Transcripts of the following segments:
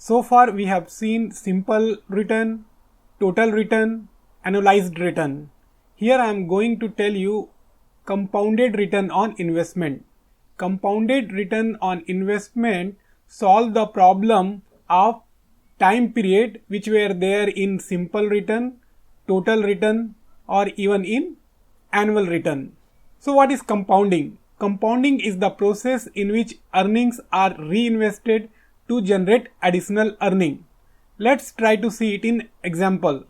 So far we have seen simple return, total return, annualized return. Here I am going to tell you compounded return on investment. Compounded return on investment solve the problem of time period which were there in simple return, total return, or even in annual return. So what is compounding? Compounding is the process in which earnings are reinvested to generate additional earning. Let's try to see it in example.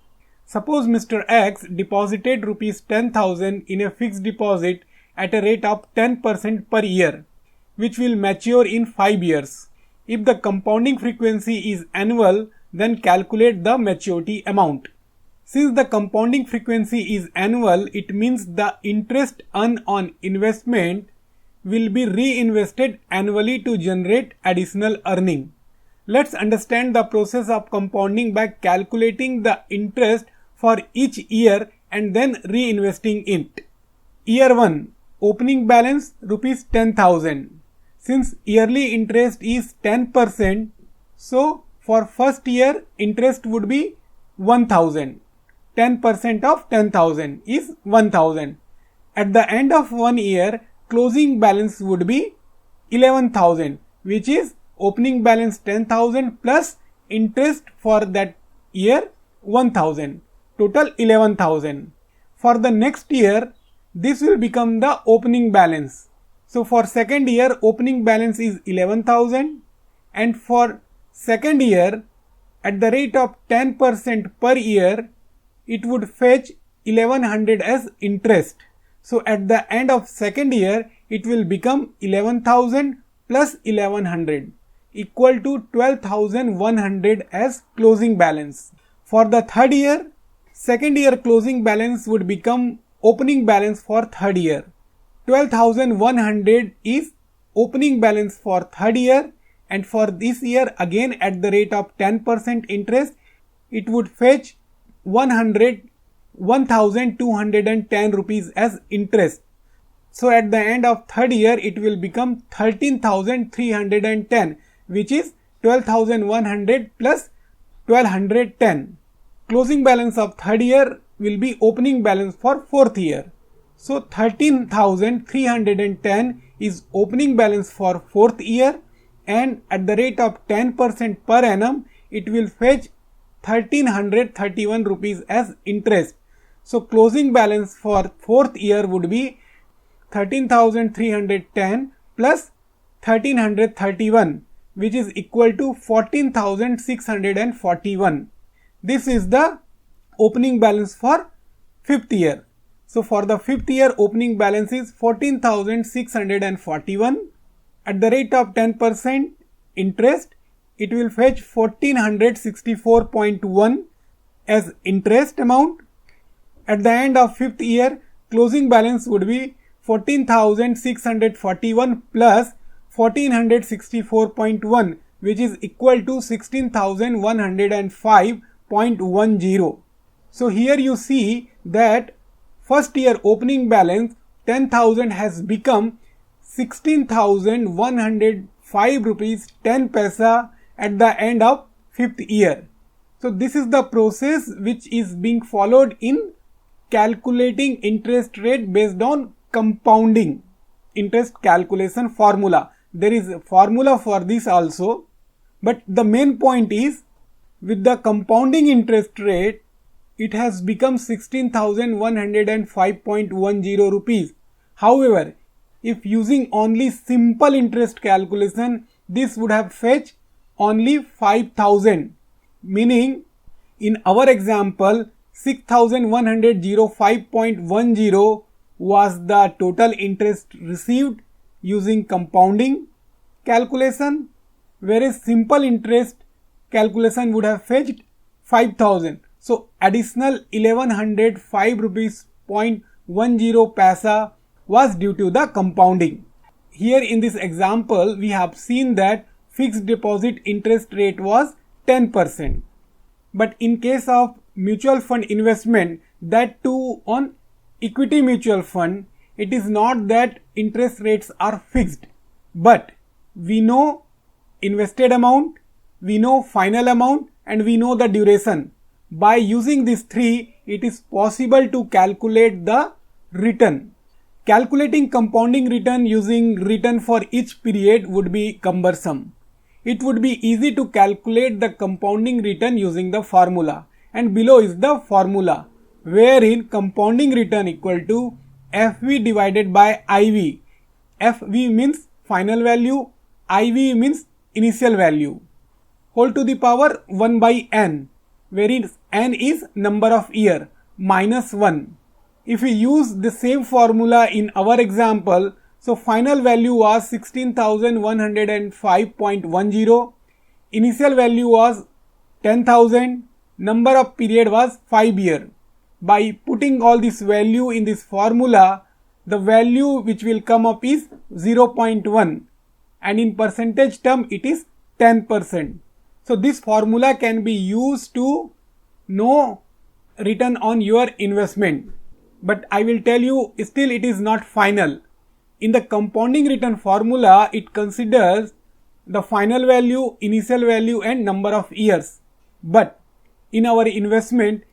Suppose Mr. X deposited rupees 10,000 in a fixed deposit at a rate of 10% per year, which will mature in 5 years. If the compounding frequency is annual, then calculate the maturity amount. Since the compounding frequency is annual, it means the interest earned on investment will be reinvested annually to generate additional earning. Let's understand the process of compounding by calculating the interest for each year and then reinvesting it. Year 1, opening balance rupees 10,000. Since yearly interest is 10%, so for first year interest would be 1,000. 10% of 10,000 is 1,000. At the end of 1 year, closing balance would be 11,000, which is opening balance 10,000 plus interest for that year 1,000. Total 11,000. For the next year, this will become the opening balance. So for second year, opening balance is 11,000, and for second year, at the rate of 10% per year, it would fetch 1100 as interest. So at the end of second year, it will become 11,000 plus 1100 equal to 12,100 as closing balance. For the third year, second year closing balance would become opening balance for third year. 12,100 is opening balance for third year, and for this year again at the rate of 10% interest, it would fetch 1,210 rupees as interest. So at the end of third year, it will become 13,310, which is 12,100 plus 1,210. Closing balance of third year will be opening balance for fourth year. So 13,310 is opening balance for fourth year, and at the rate of 10% per annum, it will fetch 1,331 rupees as interest. So closing balance for fourth year would be 13,310 plus 1,331, which is equal to 14,641. This is the opening balance for fifth year. So for the fifth year, opening balance is 14,641. At the rate of 10% interest, it will fetch 1,464.1 as interest amount. At the end of fifth year, closing balance would be 14,641 plus 1,464.1, which is equal to 16,105.10. So here you see that first year opening balance 10,000 has become 16,105 rupees 10 paisa at the end of fifth year. So this is the process which is being followed in calculating interest rate based on compounding interest calculation formula. There is a formula for this also, but the main point is with the compounding interest rate, it has become 16,105.10 rupees. However, if using only simple interest calculation, this would have fetched only 5,000. Meaning, in our example, 6,105.10 was the total interest received using compounding calculation, whereas simple interest calculation would have fetched 5,000. So additional 1105 rupees 0.10 paisa was due to the compounding. Here in this example, we have seen that fixed deposit interest rate was 10%. But in case of mutual fund investment, that too on equity mutual fund, it is not that interest rates are fixed, but we know invested amount, we know final amount, and we know the duration. By using these three, it is possible to calculate the return. Calculating compounding return using return for each period would be cumbersome. It would be easy to calculate the compounding return using the formula, and below is the formula, wherein compounding return equal to FV divided by IV. FV means final value, IV means initial value, whole to the power 1 by n, wherein n is number of year, minus 1. If we use the same formula in our example, so final value was 16,105.10, initial value was 10,000, number of period was 5 year. By putting all this value in this formula, the value which will come up is 0.1, and in percentage term it is 10%. So this formula can be used to know return on your investment. But I will tell you, still it is not final. In the compounding return formula, it considers the final value, initial value and number of years. But in our investment,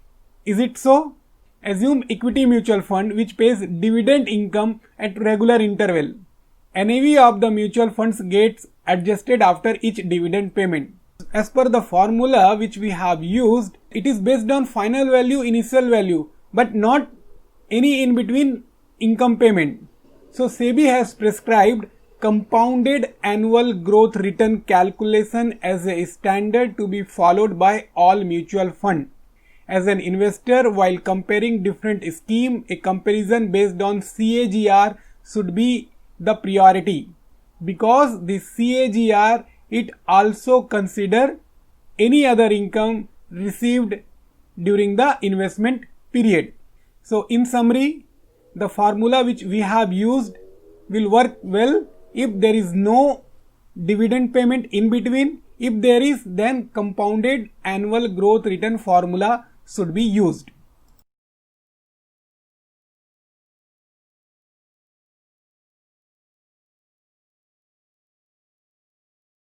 is it so? Assume equity mutual fund which pays dividend income at regular interval. NAV of the mutual funds gets adjusted after each dividend payment. As per the formula which we have used, it is based on final value, initial value, but not any in between income payment. So SEBI has prescribed compounded annual growth return calculation as a standard to be followed by all mutual funds. As an investor, while comparing different schemes, a comparison based on CAGR should be the priority, because the CAGR it also consider any other income received during the investment period. So in summary, the formula which we have used will work well if there is no dividend payment in between. If there is, then compounded annual growth return formula should be used.